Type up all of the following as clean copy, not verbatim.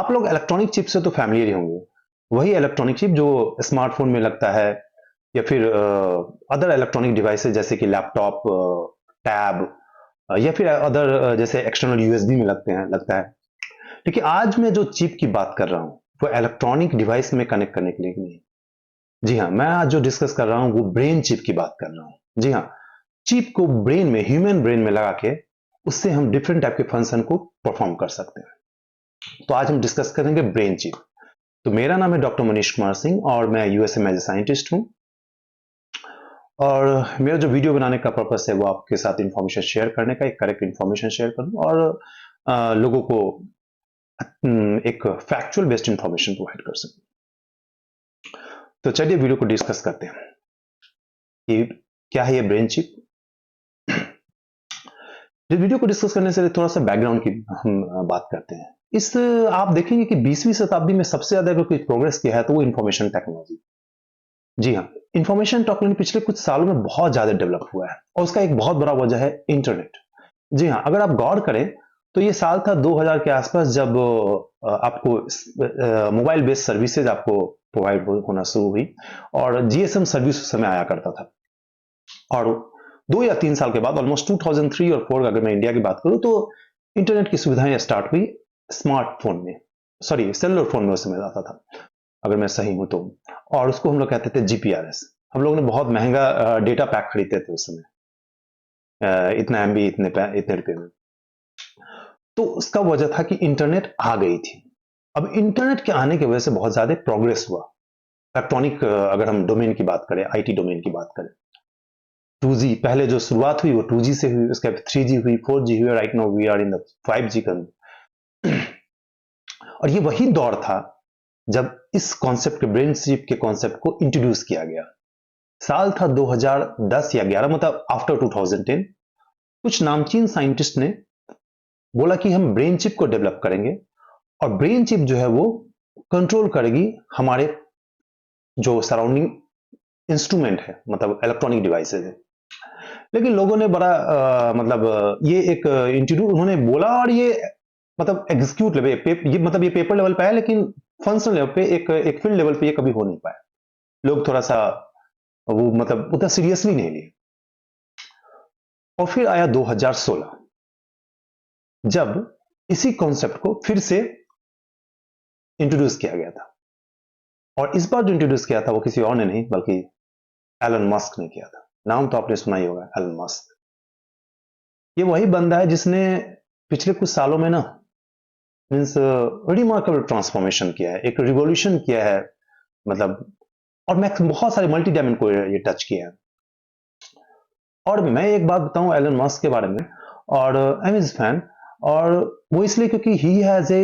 आप लोग electronic chip से तो फैमिलियर ही होंगे। वही इलेक्ट्रॉनिक चिप जो स्मार्टफोन में लगता है, या फिर अदर इलेक्ट्रॉनिक डिवाइसेस जैसे कि लैपटॉप, टैब, या फिर अदर जैसे एक्सटर्नल यूएसबी में लगता है। लेकिन आज मैं जो चिप की बात कर रहा हूँ वो इलेक्ट्रॉनिक डिवाइस में कनेक्ट करने के लिए नहीं। जी हाँ, मैं आज जो डिस्कस कर रहा हूँ वो ब्रेन चिप की बात कर रहा हूँ। जी हाँ, चिप को ब्रेन में, ह्यूमन ब्रेन में लगा के उससे हम डिफरेंट टाइप के फंक्शन को परफॉर्म कर सकते हैं। तो आज हम डिस्कस करेंगे ब्रेन चिप। तो मेरा नाम है डॉक्टर मनीष कुमार सिंह और मैं यूएसए में एज ए साइंटिस्ट हूँ। और मेरा जो वीडियो बनाने का पर्पस है वो आपके साथ इंफॉर्मेशन शेयर करने का, एक करेक्ट इंफॉर्मेशन शेयर करूँ और लोगों को एक फैक्चुअल बेस्ड इंफॉर्मेशन प्रोवाइड कर सकूं। तो चलिए वीडियो को डिस्कस करते हैं कि क्या है ये ब्रेन चिप। इस वीडियो को डिस्कस करने से थोड़ा सा बैकग्राउंड की हम बात करते हैं। इस आप देखेंगे कि 20वीं शताब्दी में सबसे ज्यादा अगर कोई प्रोग्रेस किया है तो वो इंफॉर्मेशन टेक्नोलॉजी। जी हाँ, इंफॉर्मेशन टेक्नोलॉजी पिछले कुछ सालों में बहुत ज्यादा डेवलप हुआ है और उसका एक बहुत बड़ा वजह है इंटरनेट। जी हाँ, अगर आप गौर करें तो ये साल था 2000 के आसपास जब आपको मोबाइल बेस्ड सर्विसेज आपको प्रोवाइड होना शुरू हुई और जीएसएम सर्विस उस समय आया करता था। और 2 या 3 साल के बाद ऑलमोस्ट 2003 और 4 अगर मैं इंडिया की बात करूं तो इंटरनेट की सुविधाएं स्टार्ट हुई स्मार्टफोन में, सॉरी सेलुलर फोन में उस समय आता था अगर मैं सही हूं तो। और उसको हम लोग कहते थे जीपीआरएस। हम लोगों ने बहुत महंगा डेटा पैक खरीदते थे उस समय, इतना एमबी इतने रुपए में। तो उसका वजह था कि इंटरनेट आ गई थी। अब इंटरनेट के आने की वजह से बहुत ज्यादा प्रोग्रेस हुआ इलेक्ट्रॉनिक, अगर हम डोमेन की बात करें, आईटी डोमेन की बात करें। 2G पहले जो शुरुआत हुई वो 2G से हुई, उसके बाद 3G हुई, 4G हुई, right now we are in the 5G का। और ये वही दौर था जब इस कॉन्सेप्ट के, ब्रेन चिप के कॉन्सेप्ट को इंट्रोड्यूस किया गया। साल था 2010 या 11, मतलब आफ्टर 2010। कुछ नामचीन साइंटिस्ट ने बोला कि हम ब्रेन चिप को डेवलप करेंगे और ब्रेन चिप जो है वो कंट्रोल करेगी हमारे जो सराउंडिंग इंस्ट्रूमेंट है, मतलब इलेक्ट्रॉनिक डिवाइसेज है। लेकिन लोगों ने बड़ा ये एक इंट्रोड्यूस उन्होंने बोला और ये मतलब एग्जीक्यूट लेवल ये मतलब ये पेपर लेवल पे है, लेकिन फंक्शनल लेवल पे, एक फील्ड लेवल पे ये कभी हो नहीं पाया। लोग थोड़ा सा वो मतलब उतना सीरियसली नहीं लिए। और फिर आया 2016 जब इसी कॉन्सेप्ट को फिर से इंट्रोड्यूस किया गया था। और इस बार जो इंट्रोड्यूस किया था वो किसी और ने नहीं बल्कि एलन मस्क ने किया था। नाम तो आपने सुना ही होगा, एलन मस्क। ये वही बंदा है जिसने पिछले कुछ सालों में ना मीन्स रिमार्केबल ट्रांसफॉर्मेशन किया है, एक रिवॉल्यूशन किया है, मतलब और मैक्स बहुत सारे मल्टी डायमेंड को ये टच किया है। और मैं एक बात बताऊं एलन मस्क के बारे में, और आई एम हिज फैन, और वो इसलिए क्योंकि he has a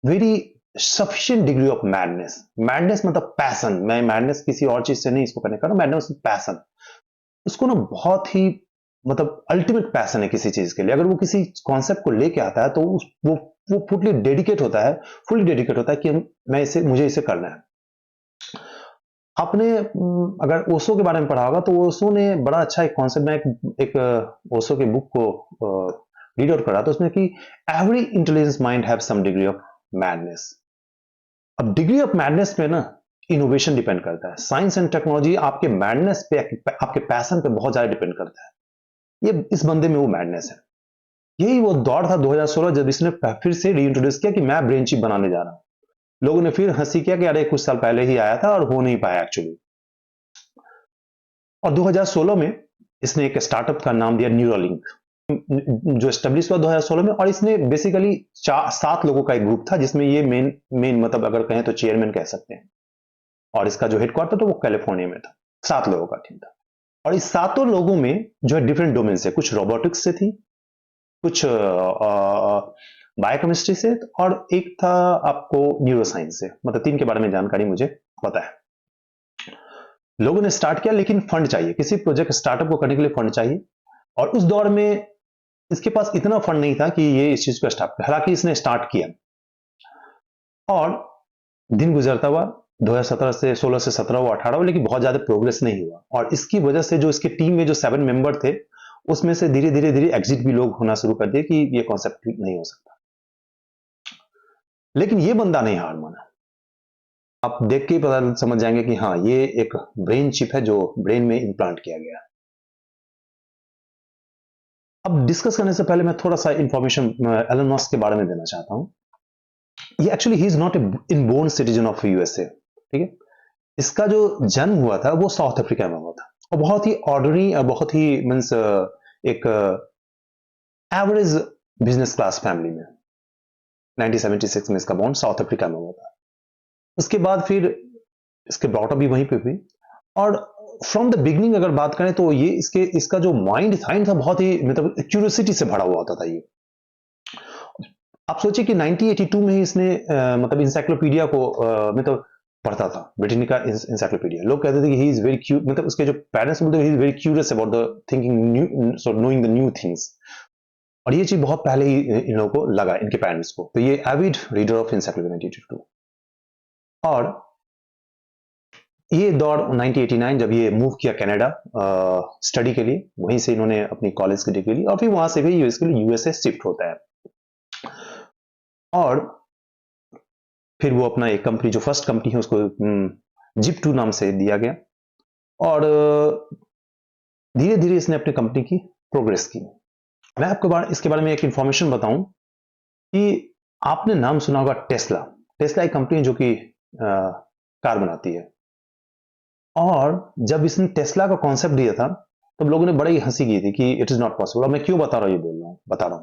very sufficient degree of madness. Madness मतलब पैशन। मैं मैडनेस किसी और चीज से नहीं इसको कनेक्ट कर रहा, मैडनेस पैशन। उसको ना बहुत ही मतलब अल्टीमेट पैशन है किसी चीज के लिए। अगर वो किसी कॉन्सेप्ट को लेके आता है तो वो फुल्ली डेडिकेट होता है, कि मुझे इसे करना है। आपने अगर ओशो के बारे में पढ़ा होगा तो ओशो ने बड़ा अच्छा एक कॉन्सेप्ट में एक ओशो के बुक को रीड आउट करा, तो उसमें कि every intelligence mind have some degree of madness. अब डिग्री ऑफ मैडनेस पे ना इनोवेशन डिपेंड करता है। साइंस एंड टेक्नोलॉजी आपके मैडनेस पे, आपके पैशन पे बहुत ज्यादा डिपेंड करता है। ये इस बंदे में वो मैडनेस है। यही वो दौर था 2016 जब इसने फिर से रीइंट्रोड्यूस किया कि मैं ब्रेन चिप बनाने जा रहा हूं। लोगों ने फिर हंसी किया कि अरे कुछ साल पहले ही आया था और हो नहीं पाया एक्चुअली। और 2016 में इसने एक स्टार्टअप का नाम दिया न्यूरोलिंक, जो एस्टेब्लिश हुआ 2016 में। और इसने बेसिकली 7 लोगों का एक ग्रुप था जिसमें ये मेन मतलब अगर कहें तो चेयरमैन कह सकते हैं। और इसका जो हेडक्वार्टर था वो कैलिफोर्निया में था। 7 लोगों का टीम था। और इस 7 लोगों में जो है डिफरेंट डोमेन से, कुछ रोबोटिक्स से थी, कुछ बायोकेमिस्ट्री से, और एक था आपको न्यूरोसाइंस से। मतलब 3 के बारे में जानकारी मुझे पता है। लोगों ने स्टार्ट किया, लेकिन फंड चाहिए, किसी प्रोजेक्ट स्टार्टअप को करने के लिए फंड चाहिए। और उस दौर में इसके पास इतना फंड नहीं था कि ये इस चीज को स्टार्ट करे। हालांकि इसने स्टार्ट किया और दिन गुजरता हुआ 2017 से 16 से 17 हुआ, 18 हुआ, लेकिन बहुत ज्यादा प्रोग्रेस नहीं हुआ। और इसकी वजह से जो इसकी टीम में जो 7 मेंबर थे उसमें से धीरे धीरे एग्जिट भी लोग होना शुरू कर दिए कि ये कॉन्सेप्ट नहीं हो सकता। लेकिन ये बंदा नहीं हार माना। आप देख के ही पता समझ जाएंगे कि हाँ, ये एक ब्रेन चिप है जो ब्रेन में इम्प्लांट किया गया है। अब डिस्कस करने से पहले मैं थोड़ा सा इंफॉर्मेशन एलन मस्क के बारे में देना चाहता हूं। ये actually he is not a inborn citizen of USA, ठीक है। इसका जो जन्म हुआ था वो साउथ अफ्रीका में हुआ था, और बहुत ही ऑर्डिनरी और बहुत ही मीन्स एक एवरेज बिजनेस क्लास फैमिली में 1976 में इसका बॉर्न साउथ अफ्रीका में हुआ था। उसके बाद फिर इसके ब्रॉटअप भी वहीं पे हुई, और फ्रॉम द बिगनिंग अगर बात करें तो ये इसका जो माइंड था बहुत ही मतलब क्यूरियोसिटी से भरा हुआ होता था ये। आप सोचिए कि 1982 में ही इसने मतलब इंसाइक्लोपीडिया को मतलब पढ़ता था, ब्रिटेनिका इंसाइक्लोपीडिया। लोग कहते थे कि ही इज वेरी क्यू, मतलब उसके जो पेरेंट्स बोलते he is very curious about the thinking new, so knowing the new things. और ये चीज बहुत पहले ही इन लोगों को लगा, इनके पेरेंट्स को। तो ये एविड रीडर ऑफ इंसाइक्लोपीडिया 1982। और ये दौर 1989 जब ये मूव किया कनाडा स्टडी के लिए, वहीं से इन्होंने अपनी कॉलेज की डिग्री ली, और फिर वहां से भी यूएसए शिफ्ट होता है। और फिर वो अपना एक कंपनी, जो फर्स्ट कंपनी है, उसको जिप 2 नाम से दिया गया, और धीरे धीरे इसने अपनी कंपनी की प्रोग्रेस की। मैं आपको इसके बारे में एक इंफॉर्मेशन बताऊं कि आपने नाम सुना होगा टेस्ला। टेस्ला एक कंपनी जो कि कार बनाती है। और जब इसने टेस्ला का कॉन्सेप्ट दिया था तब लोगों ने बड़ी हंसी की थी कि इट इज नॉट पॉसिबल। और मैं क्यों बता रहा हूं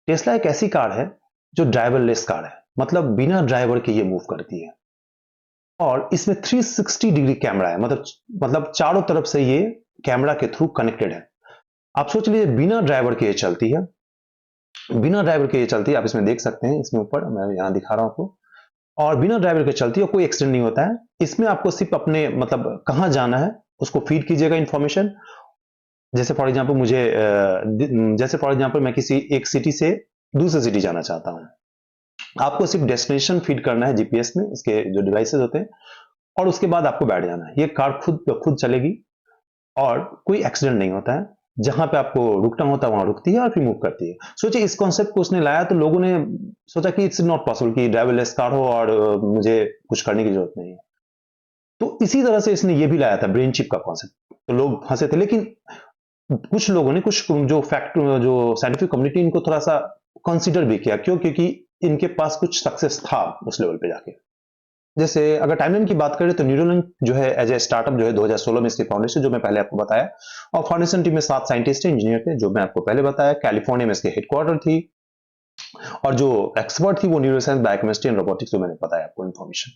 टेस्ला एक ऐसी कार है जो ड्राइवरलेस कार है, मतलब बिना ड्राइवर के ये मूव करती है। और इसमें 360 डिग्री कैमरा है, मतलब चारों तरफ से ये कैमरा के थ्रू कनेक्टेड है। आप सोच लीजिए बिना ड्राइवर के ये चलती है, बिना ड्राइवर के ये चलती है। आप इसमें देख सकते हैं, इसमें ऊपर मैं यहां दिखा रहा हूं आपको। और बिना ड्राइवर के चलती है, कोई एक्सीडेंट नहीं होता है। इसमें आपको सिर्फ अपने मतलब कहां जाना है उसको फीड कीजिएगा इंफॉर्मेशन। जैसे फॉर एग्जांपल मैं किसी एक सिटी से दूसरे सिटी जाना चाहता हूं, आपको सिर्फ डेस्टिनेशन फीड करना है जीपीएस में, इसके जो डिवाइसेस होते हैं, और उसके बाद आपको बैठ जाना है। ये कार खुद चलेगी और कोई एक्सीडेंट नहीं होता है। जहां पे आपको रुकना होता है वहां रुकती है और फिर मूव करती है। सोचिए इस कॉन्सेप्ट को उसने लाया तो लोगों ने सोचा कि इट्स नॉट पॉसिबल कि ड्राइवरलेस कार हो और मुझे कुछ करने की जरूरत नहीं है। तो इसी तरह से इसने ये भी लाया था ब्रेन चिप का कॉन्सेप्ट, तो लोग हंसे थे। लेकिन कुछ लोगों ने, कुछ जो साइंटिफिक कम्युनिटी, इनको थोड़ा सा कंसिडर भी किया। क्यों? क्योंकि इनके पास कुछ सक्सेस था उस लेवल पे जाके। जैसे अगर टाइमलाइन की बात करें तो न्यूरोलिंक जो है एज ए स्टार्टअप जो है 2016 में इसकी फाउंडेशन, जो मैं पहले आपको बताया। और फाउंडेशन टीम में 7 साइंटिस्ट इंजीनियर थे, जो मैं आपको पहले बताया। कैलिफोर्निया में इसके हेडक्वार्टर थी, और जो एक्सपर्ट थी वो न्यूरोसाइंस, बायोकेमिस्ट्री एंड रोबोटिक्स, जो मैंने बताया आपको इन्फॉर्मेशन।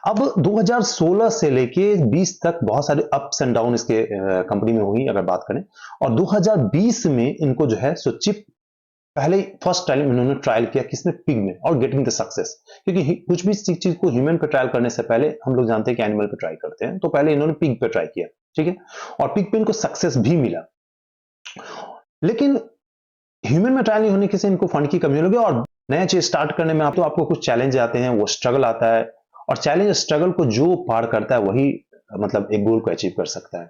अब 2016 से लेके 20 तक बहुत सारे अप्स एंड डाउन इसके कंपनी में हुई अगर बात करें। और 2020 में इनको जो है सो चिप पहले फर्स्ट टाइम इन्होंने ट्रायल किया, किसमें? पिग में, और गेटिंग द सक्सेस। क्योंकि कुछ भी चीज को ह्यूमन पे ट्रायल करने से पहले हम लोग जानते हैं कि एनिमल पे ट्राई करते हैं, तो पहले इन्होंने पिग पे ट्राई किया, ठीक है। और पिग पे इनको सक्सेस भी मिला। लेकिन ह्यूमन में ट्रायल नहीं होने से इनको फंड की कमी होगी, और नया चीज स्टार्ट करने में तो आपको कुछ चैलेंज आते हैं, वो स्ट्रगल आता है। और चैलेंज स्ट्रगल को जो पार करता है वही मतलब एक गोल को अचीव कर सकता है।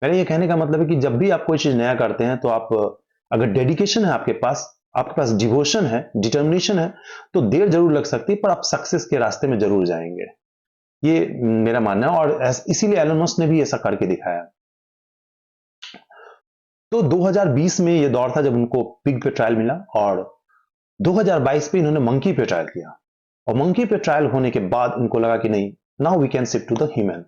मेरा ये कहने का मतलब है कि जब भी आप कोई चीज नया करते हैं तो आप, अगर डेडिकेशन है आपके पास डिवोशन है, डिटर्मिनेशन है, तो देर जरूर लग सकती है, पर आप सक्सेस के रास्ते में जरूर जाएंगे। ये मेरा मानना है, और इसीलिए एलन मस्क ने भी ऐसा करके दिखाया। तो 2020 में ये दौर था जब उनको पिग पे ट्रायल मिला, और 2022 में इन्होंने मंकी पे ट्रायल किया। और मंकी पे ट्रायल होने के बाद इनको लगा कि नहीं, now we can shift to the human.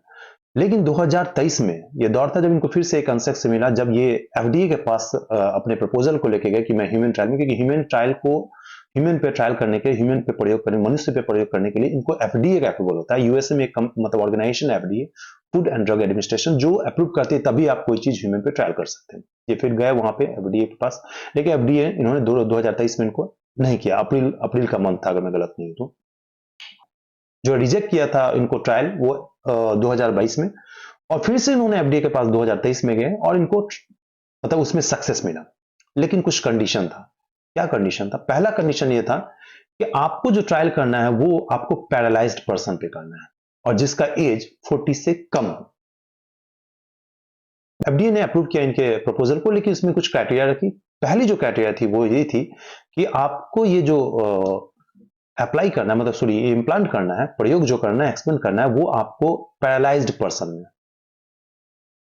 लेकिन 2023 में ये दौर था जब इनको फिर से एक कंसेप्ट मिला, जब ये एफडीए के पास अपने प्रपोजल को लेके गए कि मैं ह्यूमन ट्रायल में, क्योंकि ह्यूमन ट्रायल को ह्यूमन पे ट्रायल करने के, ह्यूमन पे प्रयोग करने, मनुष्य पे प्रयोग करने के लिए इनको एफडीए का अप्रूवल होता है। यूएसए में एक मतलब organisation FDA, food and drug administration, जो अप्रूव करती है तभी आप कोई चीज ह्यूमन पे ट्रायल कर सकते हैं। ये फिर गए वहां पे एफडीए के पास, लेकिन एफडीए इन्होंने 2023 में इनको नहीं किया। अप्रैल का मंथ था अगर मैं गलत नहीं हूं तो। जो रिजेक्ट किया था इनको ट्रायल वो 2022 में, और फिर से इन्होंने एफडीए के पास 2023 में गए और इनको मतलब उसमें सक्सेस मिला। लेकिन कुछ कंडीशन था। क्या कंडीशन था? पहला कंडीशन ये था कि आपको जो ट्रायल करना है वो आपको पैरालाइज्ड पर्सन पे करना है, और जिसका एज 40 से कम हो। एफडीए ने अप्रूव किया इनके प्रपोजल को, लेकिन इसमें कुछ क्राइटेरिया रखी। पहली जो क्राइटेरिया थी वो ये थी कि आपको ये जो अप्लाई करना है, मतलब सॉरी इम्प्लांट करना है, प्रयोग जो करना है, एक्सपेरिमेंट करना है, वो आपको पैरालाइज्ड पर्सन में,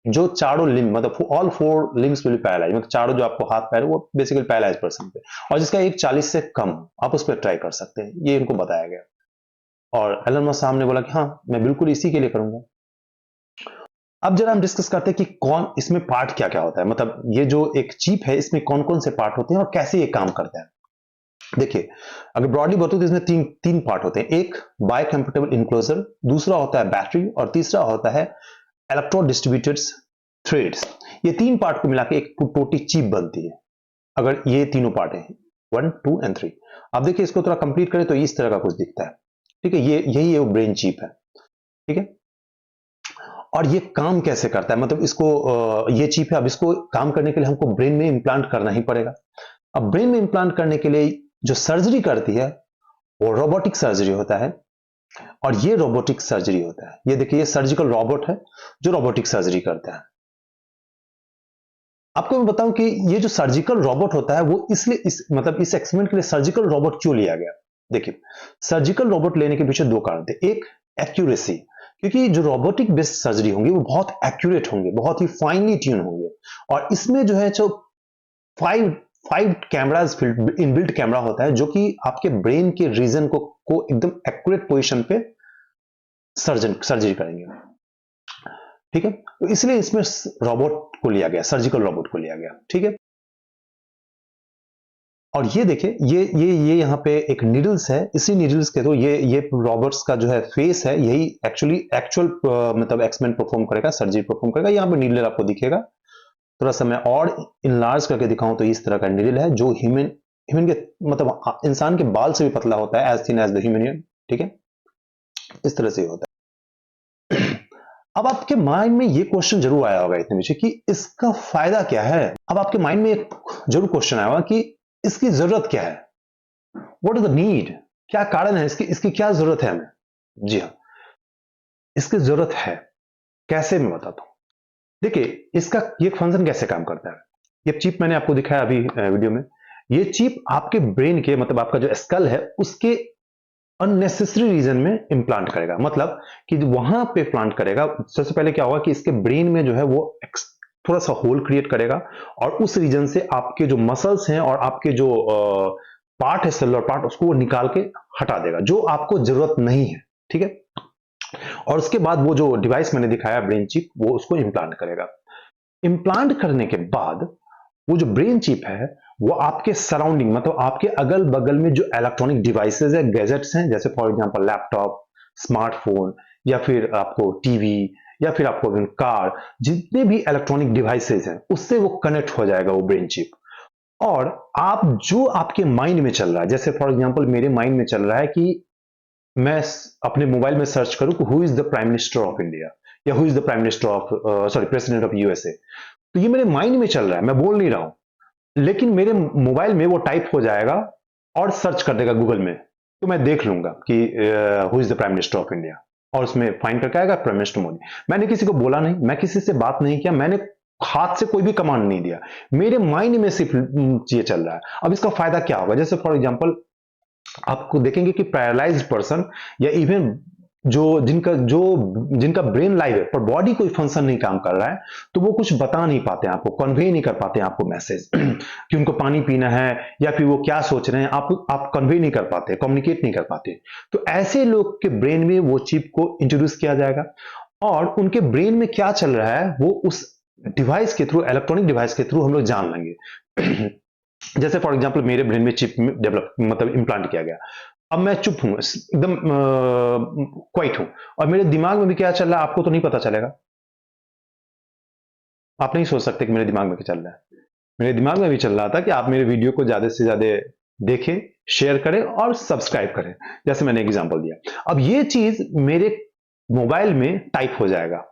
जो चारों लिम्ब मतलब all four limbs will be paralyse, मतलब चारों जो आपको हाथ पैर वो बेसिकली पैरालाइज पर्सन पे, और जिसका एक 40 से कम आप उस पर ट्राई कर सकते हैं, ये इनको बताया गया। और एलन मस्क साहब ने बोला कि हाँ मैं बिल्कुल इसी के लिए करूंगा। अब जरा हम डिस्कस करते हैं कि कौन इसमें पार्ट क्या क्या होता है, मतलब ये जो एक चिप है इसमें कौन कौन से पार्ट होते हैं और कैसे ये काम करता है। देखिए अगर ब्रॉडली बताऊं तो इसमें तीन पार्ट होते हैं, एक बाय कंप्यूटेबल इनक्लोजर, दूसरा होता है बैटरी, और तीसरा होता है इलेक्ट्रो डिस्ट्रीब्यूटेड थ्रेड्स। ये तीन पार्ट को मिला के एक टोटी चिप बनती है। अगर ये तीनों पार्ट हैं 1, 2 एंड 3, आप देखिए इसको थोड़ा कंप्लीट करें तो इस तरह का कुछ दिखता है, ठीक है, ये यही है वो ब्रेन चिप है, ठीक है। और ये काम कैसे करता है, मतलब इसको ये चिप है, अब इसको काम करने के लिए हमको ब्रेन में इंप्लांट करना ही पड़ेगा। अब ब्रेन में इंप्लांट करने के लिए जो सर्जरी करती है वो रोबोटिक सर्जरी होता है, और ये रोबोटिक सर्जरी होता है, ये देखिए ये सर्जिकल रोबोट है जो रोबोटिक सर्जरी करता है। आपको मैं बताऊं कि ये जो सर्जिकल रोबोट होता है वो इसलिए मतलब इस एक्सपेरिमेंट के लिए सर्जिकल रोबोट क्यों लिया गया। देखिए सर्जिकल रोबोट लेने के पीछे दो कारण थे, एक एक्यूरेसी, क्योंकि जो रोबोटिक बेस्ड सर्जरी होंगी वो बहुत एक्यूरेट होंगे, बहुत ही फाइनली ट्यून होंगे, और इसमें जो है जो फाइव कैमराज इनबिल्ट कैमरा होता है जो कि आपके ब्रेन के रीजन को एकदम एक्यूरेट पोजीशन पे सर्जरी करेंगे, ठीक है। तो इसलिए इसमें रोबोट को लिया गया, सर्जिकल रोबोट को लिया गया, ठीक है। और ये देखिए ये यहाँ पे एक नीडल्स है, इसी नीडल्स के थ्रू ये रोबोट्स का जो है फेस है, यही एक्चुअल मतलब एक्सपेरिमेंट परफॉर्म करेगा, सर्जरी परफॉर्म करेगा। यहाँ पे नीडल आपको दिखेगा, थोड़ा सा मैं और इनलार्ज करके दिखाऊं तो इस तरह का नीडल है जो ह्यूमन के मतलब इंसान के बाल से भी पतला होता है, as thin as the human, ठीक है, इस तरह से होता है। अब आपके माइंड में ये क्वेश्चन जरूर आया होगा इतने पीछे कि इसका फायदा क्या है। अब आपके माइंड में एक जरूर क्वेश्चन आया होगा कि इसकी जरूरत क्या है, व्हाट इज द नीड, क्या कारण है इसकी क्या जरूरत है हमें। जी हाँ, इसकी जरूरत है, कैसे मैं बताता हूं। देखिए इसका ये फंक्शन कैसे काम करता है। ये चिप मैंने आपको दिखाया अभी वीडियो में, ये चिप आपके ब्रेन के मतलब आपका जो स्कल है उसके अननेसेसरी रीजन में इंप्लांट करेगा, मतलब कि वहां पे प्लांट करेगा। सबसे पहले क्या होगा कि इसके ब्रेन में जो है वो थोड़ा सा होल क्रिएट करेगा, और उस रीजन से आपके जो मसल्स हैं और आपके जो पार्ट है, सेलुलर पार्ट, उसको वो निकाल के हटा देगा जो आपको जरूरत नहीं है, ठीक है। और उसके बाद वो जो डिवाइस मैंने दिखाया ब्रेन चिप, वो उसको इंप्लांट करेगा। इंप्लांट करने के बाद वो जो ब्रेन चिप है वो आपके सराउंडिंग मतलब आपके अगल बगल में जो इलेक्ट्रॉनिक डिवाइसेस है, गैजेट्स हैं, जैसे फॉर एग्जांपल लैपटॉप, स्मार्टफोन, या फिर आपको टीवी, या फिर आपको कार, जितने भी इलेक्ट्रॉनिक डिवाइसेस हैं उससे वो कनेक्ट हो जाएगा वो ब्रेन चिप। और आप जो आपके माइंड में चल रहा है, जैसे फॉर एग्जांपल मेरे माइंड में चल रहा है कि मैं अपने मोबाइल में सर्च करूं कि who is the prime minister of India, या who is the prime minister of president of USA, तो ये मेरे माइंड में चल रहा है, मैं बोल नहीं रहा हूं, लेकिन मेरे मोबाइल में वो टाइप हो जाएगा और सर्च कर देगा गूगल में, तो मैं देख लूंगा कि who is the prime minister of India, और उसमें फाइंड करके आएगा प्राइम मिनिस्टर मोदी। मैंने किसी को बोला नहीं, मैं किसी से बात नहीं किया, मैंने हाथ से कोई भी कमांड नहीं दिया, मेरे माइंड में सिर्फ ये चल रहा है। अब इसका फायदा क्या होगा, जैसे फॉर एग्जांपल आपको देखेंगे कि पैरालाइज्ड पर्सन या इवन जिनका ब्रेन लाइव है पर बॉडी कोई फंक्शन नहीं काम कर रहा है, तो वो कुछ बता नहीं पाते हैं आपको, कन्वे नहीं कर पाते हैं आपको मैसेज कि उनको पानी पीना है या फिर वो क्या सोच रहे हैं, आप कन्वे नहीं कर पाते, कम्युनिकेट नहीं कर पाते। तो ऐसे लोग के ब्रेन में वो चिप को इंट्रोड्यूस किया जाएगा, और उनके ब्रेन में क्या चल रहा है वो उस डिवाइस के थ्रू, इलेक्ट्रॉनिक डिवाइस के थ्रू हम लोग जान लेंगे। जैसे फॉर एग्जांपल मेरे ब्रेन में चिप डेवलप मतलब इंप्लांट किया गया, अब मैं चुप हूं, एकदम क्वाइट हूं, और मेरे दिमाग में भी क्या चल रहा है आपको तो नहीं पता चलेगा, आप नहीं सोच सकते कि मेरे दिमाग में क्या चल रहा है। मेरे दिमाग में भी चल रहा था कि आप मेरे वीडियो को ज्यादा से ज्यादा देखें, शेयर करें और सब्सक्राइब करें, जैसे मैंने एग्जांपल दिया। अब ये चीज मेरे मोबाइल में टाइप हो जाएगा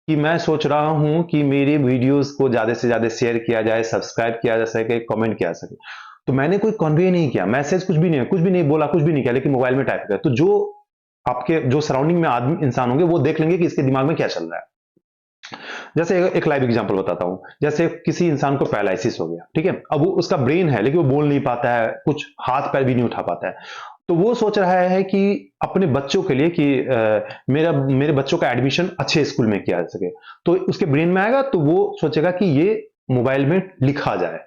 कि मैं सोच रहा हूं कि मेरे वीडियोस को ज्यादा से ज्यादा शेयर किया जाए, सब्सक्राइब किया जा सके, कमेंट किया जा सके। तो मैंने कोई कन्वे नहीं किया, मैसेज कुछ भी नहीं बोला, कुछ भी नहीं किया, लेकिन मोबाइल में टाइप किया, तो जो आपके जो सराउंडिंग में आदमी इंसान होंगे वो देख लेंगे कि इसके दिमाग में क्या चल रहा है। जैसे एक लाइव एग्जांपल बताता हूं, जैसे किसी इंसान को पैरालिसिस हो गया, ठीक है, अब वो उसका ब्रेन है लेकिन वो बोल नहीं पाता है, कुछ हाथ पैर भी नहीं उठा पाता है, तो वो सोच रहा है कि अपने बच्चों के लिए कि मेरे बच्चों का एडमिशन अच्छे स्कूल में किया जा सके। तो उसके ब्रेन में आएगा तो वो सोचेगा कि ये मोबाइल में लिखा जाए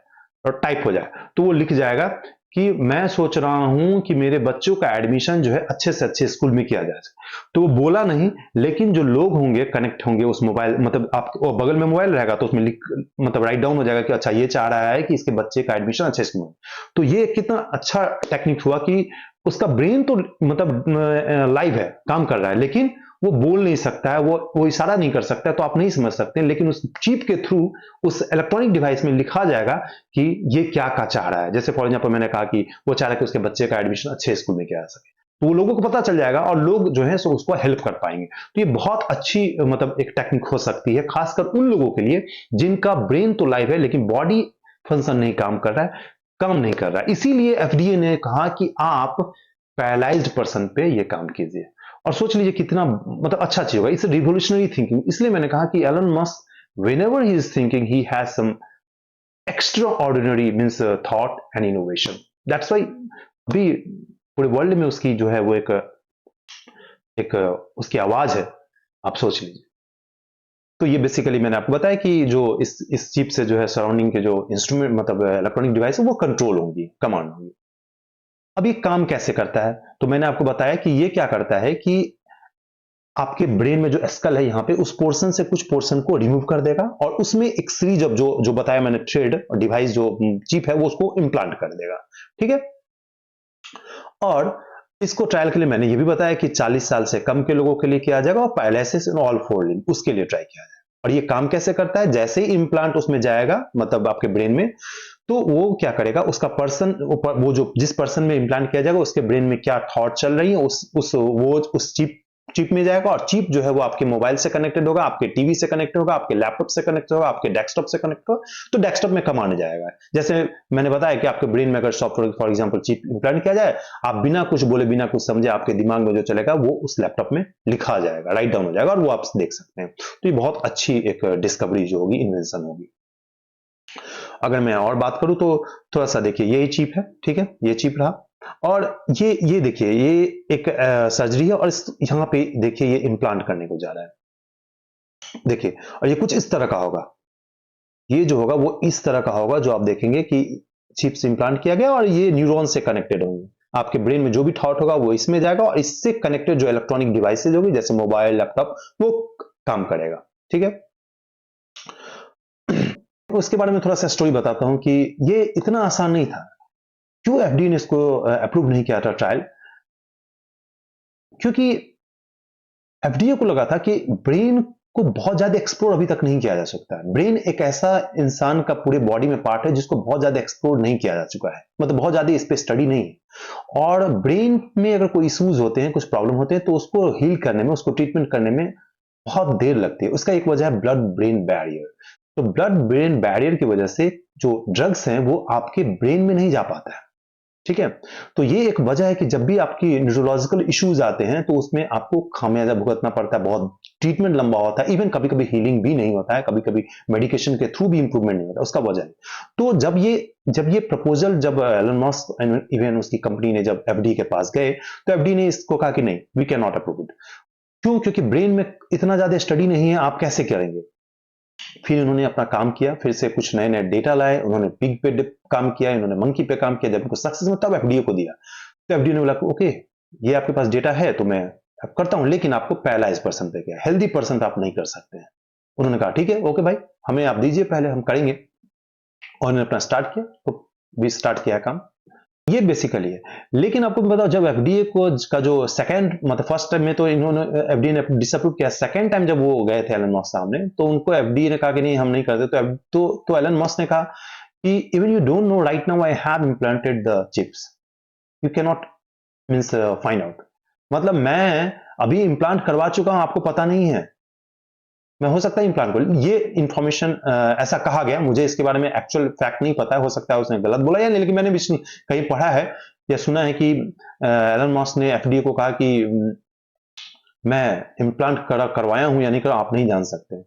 और टाइप हो जाए। तो वो लिख जाएगा कि मैं सोच रहा हूं कि मेरे बच्चों का एडमिशन जो है अच्छे से अच्छे स्कूल में किया जाए। तो वो बोला नहीं, लेकिन जो लोग होंगे कनेक्ट होंगे उस मोबाइल, मतलब आप बगल में मोबाइल रहेगा तो उसमें लिख, मतलब राइट डाउन हो जाएगा कि अच्छा ये चाह रहा है कि इसके बच्चे का एडमिशन अच्छे स्कूल में। तो ये कितना अच्छा टेक्निक हुआ कि उसका ब्रेन तो मतलब लाइव है, काम कर रहा है, लेकिन वो बोल नहीं सकता है, वो इशारा नहीं कर सकता है, तो आप नहीं समझ सकते, लेकिन उस चिप के थ्रू उस इलेक्ट्रॉनिक डिवाइस में लिखा जाएगा कि ये क्या का चाह रहा है। जैसे फॉर एग्जाम्पल मैंने कहा कि वो चाह रहा है कि उसके बच्चे का एडमिशन अच्छे स्कूल में किया जा सके, तो वो लोगों को पता चल जाएगा और लोग जो है सो उसको हेल्प कर पाएंगे। तो ये बहुत अच्छी मतलब एक टेक्निक हो सकती है, खासकर उन लोगों के लिए जिनका ब्रेन तो लाइव है लेकिन बॉडी फंक्शन नहीं काम कर रहा है, काम नहीं कर रहा है। इसीलिए एफडीए ने कहा कि आप पैरालाइज्ड पर्सन पे ये काम कीजिए। और सोच लीजिए कितना मतलब अच्छा चीज होगा, इट्स रिवोल्यूशनरी थिंकिंग। इसलिए मैंने कहा कि Elon Musk whenever he is thinking he has some extraordinary means thought and innovation. That's why अभी पूरे वर्ल्ड में उसकी जो है वो एक एक उसकी आवाज है, आप सोच लीजिए। तो ये बेसिकली मैंने आपको बताया कि जो इस चिप से जो है सराउंडिंग के जो इंस्ट्रूमेंट मतलब इलेक्ट्रॉनिक डिवाइस है वो कंट्रोल होंगी, कमांड होंगी। अब ये काम कैसे करता है, तो मैंने आपको बताया कि ये क्या करता है कि आपके ब्रेन में जो स्कल है यहाँ पे उस पोर्शन से कुछ पोर्शन को रिमूव कर देगा और उसमें एक सीरीज ऑफ जो जो बताया मैंने थ्रेड डिवाइस जो चिप है वो उसको इम्प्लांट कर देगा। ठीक है, और इसको ट्रायल के लिए मैंने ये भी बताया कि 40 साल से कम के लोगों के लिए किया जाएगा और paralysis in all four limb उसके लिए ट्राई किया जाएगा। और ये काम कैसे करता है, जैसे ही इम्प्लांट उसमें जाएगा मतलब आपके ब्रेन में, तो वो क्या करेगा, उसका पर्सन वो जो जिस पर्सन में इम्प्लांट किया जाएगा उसके ब्रेन में क्या थॉट चल रही है उस चिप में जाएगा। और चिप जो है वो आपके मोबाइल से कनेक्टेड होगा, आपके टीवी से कनेक्टेड होगा, आपके लैपटॉप से कनेक्टेड होगा, आपके डेस्कटॉप से कनेक्ट होगा। तो डेस्कटॉप में कमांड जाएगा। जैसे मैंने बताया कि आपके ब्रेन में अगर software for example chip implant किया जाए, आप बिना कुछ बोले बिना कुछ समझे आपके दिमाग में जो चलेगा वो उस लैपटॉप में लिखा जाएगा, राइट डाउन हो जाएगा और वो आप देख सकते हैं। तो ये बहुत अच्छी एक डिस्कवरी जो होगी, इन्वेंशन होगी। अगर मैं और बात करूं तो थोड़ा सा देखिए, यही चिप है, ठीक है, ये चिप रहा। और ये देखिए, ये एक सर्जरी है और यहाँ पे देखिए ये इम्प्लांट करने को जा रहा है, देखिए। और ये कुछ इस तरह का होगा, ये जो होगा वो इस तरह का होगा, जो आप देखेंगे कि चिप से इम्प्लांट किया गया और ये न्यूरॉन से कनेक्टेड होंगे। आपके ब्रेन में जो भी थॉट होगा वो इसमें जाएगा और इससे कनेक्टेड जो इलेक्ट्रॉनिक डिवाइसेज होगी जैसे मोबाइल लैपटॉप वो काम करेगा। ठीक है, उसके बारे में थोड़ा सा स्टोरी बताता हूं कि ये इतना आसान नहीं था। क्यों एफडीए ने इसको अप्रूव नहीं किया था ट्रायल, क्योंकि एफडीए को लगा था कि ब्रेन को बहुत ज्यादा एक्सप्लोर अभी तक नहीं किया जा सकता है। ब्रेन एक ऐसा इंसान का पूरे बॉडी में पार्ट है जिसको बहुत ज्यादा एक्सप्लोर नहीं किया जा चुका है, मतलब बहुत ज्यादा इस पे स्टडी नहीं है। और ब्रेन में अगर कोई इश्यूज होते हैं, कुछ प्रॉब्लम होते हैं, तो उसको हील करने में, उसको ट्रीटमेंट करने में बहुत देर लगती है। उसका एक वजह है ब्लड ब्रेन बैरियर। तो ब्लड ब्रेन बैरियर की वजह से जो ड्रग्स हैं वो आपके ब्रेन में नहीं जा पाता है। ठीक है, तो ये एक वजह है कि जब भी आपकी न्यूरोलॉजिकल इश्यूज आते हैं तो उसमें आपको खामियाजा भुगतना पड़ता है, बहुत ट्रीटमेंट लंबा होता है, इवन कभी कभी हीलिंग भी नहीं होता है, कभी कभी मेडिकेशन के थ्रू भी इंप्रूवमेंट नहीं होता, उसका वजह है। तो जब ये प्रपोजल जब एलन मस्क इवन उसकी कंपनी ने जब एफडी के पास गए तो एफडी ने इसको कहा कि नहीं, we can not approve it. क्यों, क्योंकि ब्रेन में इतना ज्यादा स्टडी नहीं है, आप कैसे करेंगे। फिर उन्होंने अपना काम किया, फिर से कुछ नए नए डेटा लाए, उन्होंने पिग पे काम किया, इन्होंने मंकी पे काम किया, जब उनको सक्सेस में तब एफडीए को दिया। तो एफडीए ने बोला ओके ये आपके पास डेटा है तो मैं करता हूं, लेकिन आपको पैरालाइज पर्सन पे किया, हेल्दी पर्सन पे आप नहीं कर सकते हैं। उन्होंने कहा ठीक है, ओके भाई, हमें आप दीजिए, पहले हम करेंगे। और उन्होंने अपना स्टार्ट किया, तो भी स्टार्ट किया काम। ये बेसिकली है। लेकिन आपको बताओ, जब एफडीए को का जो सेकंड मतलब फर्स्ट टाइम में तो इन्होंने एफडीए ने डिसअप्रूव किया, सेकंड टाइम जब वो गए थे एलन मस्क सामने तो उनको एफडीए ने कहा कि नहीं हम नहीं करते। तो एलन मस्क ने कहा कि even you don't know right now I have implanted the chips, you can not means find out. मतलब मैं अभी इम्प्लांट करवा चुका हूं, आपको पता नहीं है, मैं हो सकता है इम्प्लांट को। ये इंफॉर्मेशन ऐसा कहा गया, मुझे इसके बारे में एक्चुअल फैक्ट नहीं पता है, हो सकता है उसने गलत बोला या नहीं, लेकिन मैंने भी कहीं पढ़ा है या सुना है कि एलन मस्क ने एफडीए को कहा कि मैं इम्प्लांट करवाया हूं या नहीं करा आप नहीं जान सकते।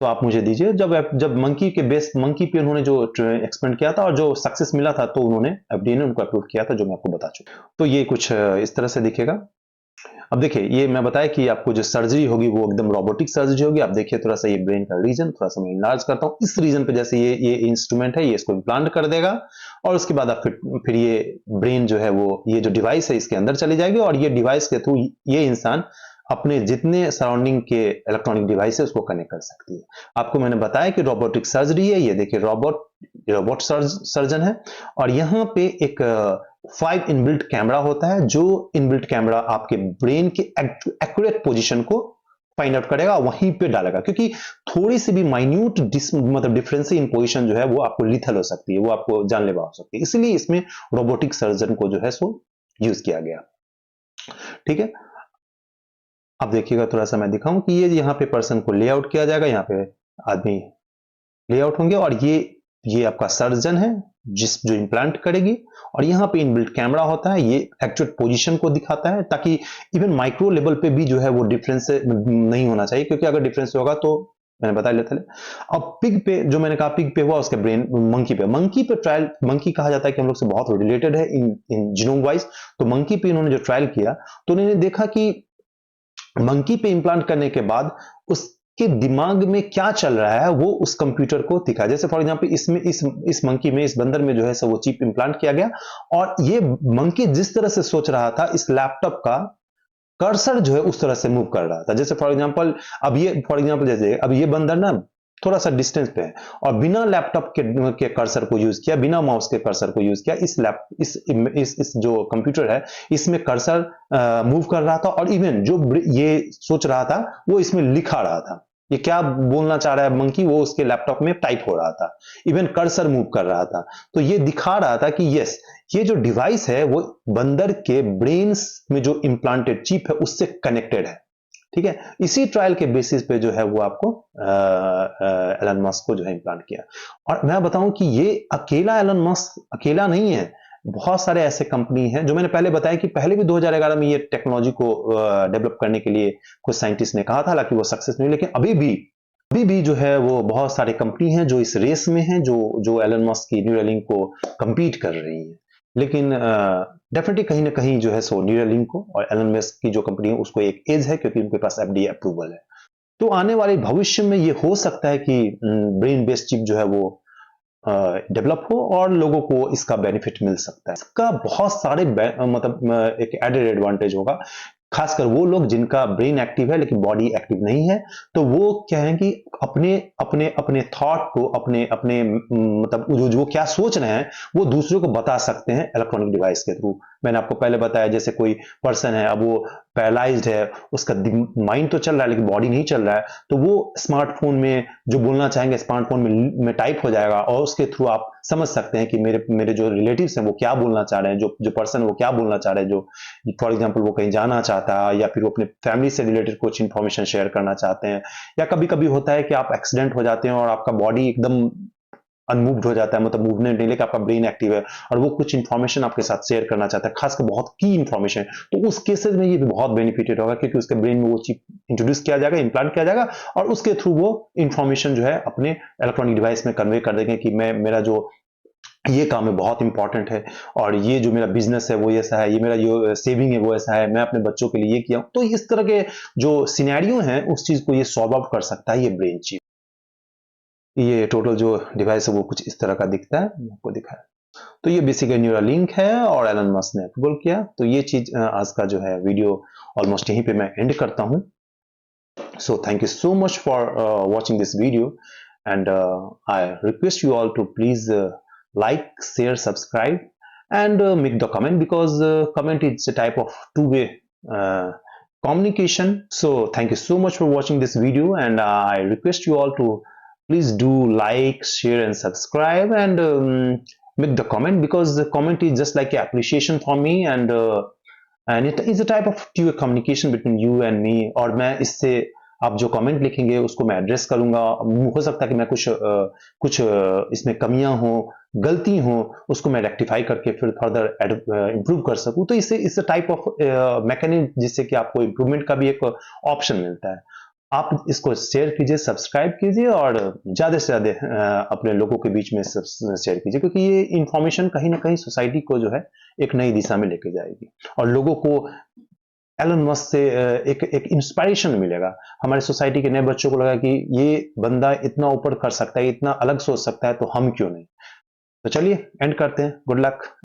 तो आप मुझे दीजिए। जब मंकी पे उन्होंने जो एक्सपेरिमेंट किया था और जो सक्सेस मिला था, तो उन्होंने एफडीए ने उनको अप्रूव किया था, जो मैं आपको बता चुका। तो ये कुछ इस तरह से दिखेगा। अब देखिए, ये मैं बताया कि आपको जो सर्जरी होगी वो एकदम रोबोटिक सर्जरी होगी। आप देखिए थोड़ा सा ये ब्रेन का रीजन थोड़ा सा मैं इनलार्ज करता हूँ। इस रीजन पे जैसे ये इंस्ट्रूमेंट है, ये इसको इम्प्लांट कर देगा और उसके बाद आप फिर ये ब्रेन जो है वो, ये जो डिवाइस है इसके अंदर चली जाएगी और ये डिवाइस के थ्रू ये इंसान अपने जितने सराउंडिंग के इलेक्ट्रॉनिक डिवाइस है उसको कनेक्ट कर सकती है। आपको मैंने बताया कि रोबोटिक सर्जरी है। ये देखिए रोबोट सर्जन है और यहाँ पे एक 5 इनबिल्ट कैमरा होता है, जो इनबिल्ट कैमरा आपके ब्रेन के एक्यूरेट पोजीशन को फाइंड आउट करेगा, वहीं पे डालेगा, क्योंकि थोड़ी सी भी माइन्यूट मतलब डिफरेंस इन पोजीशन जो है वो आपको लिथल हो सकती है, वो आपको जानलेवा हो सकती है। इसलिए इसमें रोबोटिक सर्जन को जो है सो यूज किया गया। ठीक है, अब देखिएगा थोड़ा सा मैं दिखाऊं कि ये यहाँ पे पर्सन को लेआउट किया जाएगा, यहाँ पे आदमी लेआउट होंगे और ये आपका सर्जन है जो इम्प्लांट करेगी और यहाँ पे इनबिल्ट कैमरा होता है, ये एक्चुअल पोजीशन को दिखाता है, ताकि इवन माइक्रो लेवल पे भी जो है वो डिफरेंस नहीं होना चाहिए, क्योंकि अगर डिफरेंस होगा तो मैंने बता लेते। अब पिग पे, जो मैंने कहा पिग पे हुआ, उसके ब्रेन मंकी पे ट्रायल, मंकी कहा जाता है कि हम लोग से बहुत रिलेटेड है इन जीनोम वाइज। तो मंकी पे इन्होंने जो ट्रायल किया तो उन्होंने देखा कि मंकी पे इम्प्लांट करने के बाद उसके दिमाग में क्या चल रहा है वो उस कंप्यूटर को दिखा। जैसे फॉर एग्जांपल इसमें इस मंकी में, इस बंदर में जो है सो वो चिप इम्प्लांट किया गया और ये मंकी जिस तरह से सोच रहा था, इस लैपटॉप का कर्सर जो है उस तरह से मूव कर रहा था। जैसे फॉर एग्जांपल जैसे अब ये बंदर ना थोड़ा सा डिस्टेंस पे है और बिना लैपटॉप के कर्सर को यूज किया, बिना माउस के कर्सर को यूज किया, इस जो कंप्यूटर है इसमें कर्सर मूव कर रहा था और इवन जो ये सोच रहा था वो इसमें लिखा रहा था। ये क्या बोलना चाह रहा है मंकी, वो उसके लैपटॉप में टाइप हो रहा था, इवन कर्सर मूव कर रहा था। तो ये दिखा रहा था कि यस, ये जो डिवाइस है वो बंदर के ब्रेन में जो इम्प्लांटेड चिप है उससे कनेक्टेड है। ठीक है, इसी ट्रायल के बेसिस पे जो है वो आपको एलन मस्क को जो है इम्प्लांट किया। और मैं बताऊं कि ये अकेला एलन मस्क अकेला नहीं है, बहुत सारे ऐसे कंपनी हैं, जो मैंने पहले बताया कि पहले भी 2011 में ये टेक्नोलॉजी को डेवलप करने के लिए कुछ साइंटिस्ट ने कहा था, हालांकि वो सक्सेस नहीं, लेकिन अभी भी जो है वो बहुत सारे कंपनी हैं जो इस रेस में हैं, जो एलन मस्क की न्यूरालिंक को compete कर रही है। लेकिन डेफिनेटली कहीं ना कहीं जो है सो न्यूरालिंक को और एलन मस्क की जो कंपनी है उसको एक एज है, क्योंकि उनके पास एफडीए अप्रूवल है। तो आने वाले भविष्य में ये हो सकता है कि ब्रेन बेस्ड चिप जो है वो डेवलप हो और लोगों को इसका बेनिफिट मिल सकता है। इसका बहुत सारे मतलब एक एडेड एडवांटेज होगा, खासकर वो लोग जिनका ब्रेन एक्टिव है लेकिन बॉडी एक्टिव नहीं है। तो वो क्या है कि अपने अपने अपने थॉट को, अपने अपने मतलब वो क्या सोच रहे हैं वो दूसरों को बता सकते हैं इलेक्ट्रॉनिक डिवाइस के थ्रू। मैंने आपको पहले बताया, जैसे कोई पर्सन है, अब वो पैरालाइज्ड है, उसका माइंड तो चल रहा है लेकिन बॉडी नहीं चल रहा है, तो वो स्मार्टफोन में जो बोलना चाहेंगे स्मार्टफोन में टाइप हो जाएगा और उसके थ्रू आप समझ सकते हैं कि मेरे जो रिलेटिव्स हैं वो क्या बोलना चाह रहे हैं, जो पर्सन है वो क्या बोलना चाह रहे हैं। जो फॉर एग्जांपल वो कहीं जाना चाहता है या फिर वो अपने फैमिली से रिलेटेड कुछ इंफॉर्मेशन शेयर करना चाहते हैं, या कभी कभी होता है कि आप एक्सीडेंट हो जाते हैं और आपका बॉडी एकदम अनमूव्ड हो जाता है, मतलब मूवमेंट नहीं, लेकिन आपका ब्रेन एक्टिव है और वो कुछ इंफॉर्मेशन आपके साथ शेयर करना चाहता है, खासकर बहुत की इंफॉर्मेशन। तो उस केसेस में ये भी बहुत बेनिफिटेड होगा, क्योंकि उसके ब्रेन में वो चिप इंट्रोड्यूस किया जाएगा, इम्प्लांट किया जाएगा और उसके थ्रू वो इंफॉर्मेशन जो है अपने इलेक्ट्रॉनिक डिवाइस में कन्वे कर देंगे कि मेरा जो ये काम है बहुत इंपॉर्टेंट है और ये जो मेरा बिजनेस है वो ऐसा है, ये मेरा जो सेविंग है वो ऐसा है, मैं अपने बच्चों के लिए ये किया। तो इस तरह के जो सिनेरियो हैं उस चीज को ये सॉल्व आउट कर सकता है ये ब्रेन चिप। ये टोटल जो डिवाइस है वो कुछ इस तरह का दिखता है, आपको दिखाया। तो ये बेसिकली न्यूरालिंक है और एलन मस्क ने अप्रूवल किया। तो ये चीज आज का जो है वीडियो ऑलमोस्ट यहीं पे मैं एंड करता हूं। So thank you so much for watching this video and I request you all to please like, share, subscribe and make the comment, because comment is a type of two-way communication. So thank you so much for watching this video and I request you all to please do like, share and subscribe and make the comment, because the comment is just like an appreciation for me and it is a type of two-way communication between you and me। और मैं इससे आप जो comment लिखेंगे उसको मैं address करूंगा। हो सकता है कि मैं कुछ इसमें कमियां हो, गलती हो, उसको मैं रेक्टिफाई करके फिर फर्दर इंप्रूव कर सकूं। तो इससे टाइप ऑफ मैकेनिज्म जिससे कि आपको इंप्रूवमेंट का भी एक ऑप्शन मिलता है। आप इसको शेयर कीजिए, सब्सक्राइब कीजिए और ज़्यादा से ज़्यादा अपने लोगों के बीच में शेयर कीजिए, क्योंकि ये इन्फॉर्मेशन कहीं ना कहीं सोसाइटी को जो है एक नई दिशा में लेके जाएगी और लोगों को एलन मस्क से एक एक इंस्पायरेशन मिलेगा। हमारे सोसाइटी के नए बच्चों को लगा कि ये बंदा इतना ऊपर कर सकता है, इतना अलग सोच सकता है, तो हम क्यों नहीं। तो चलिए एंड करते हैं। Good luck.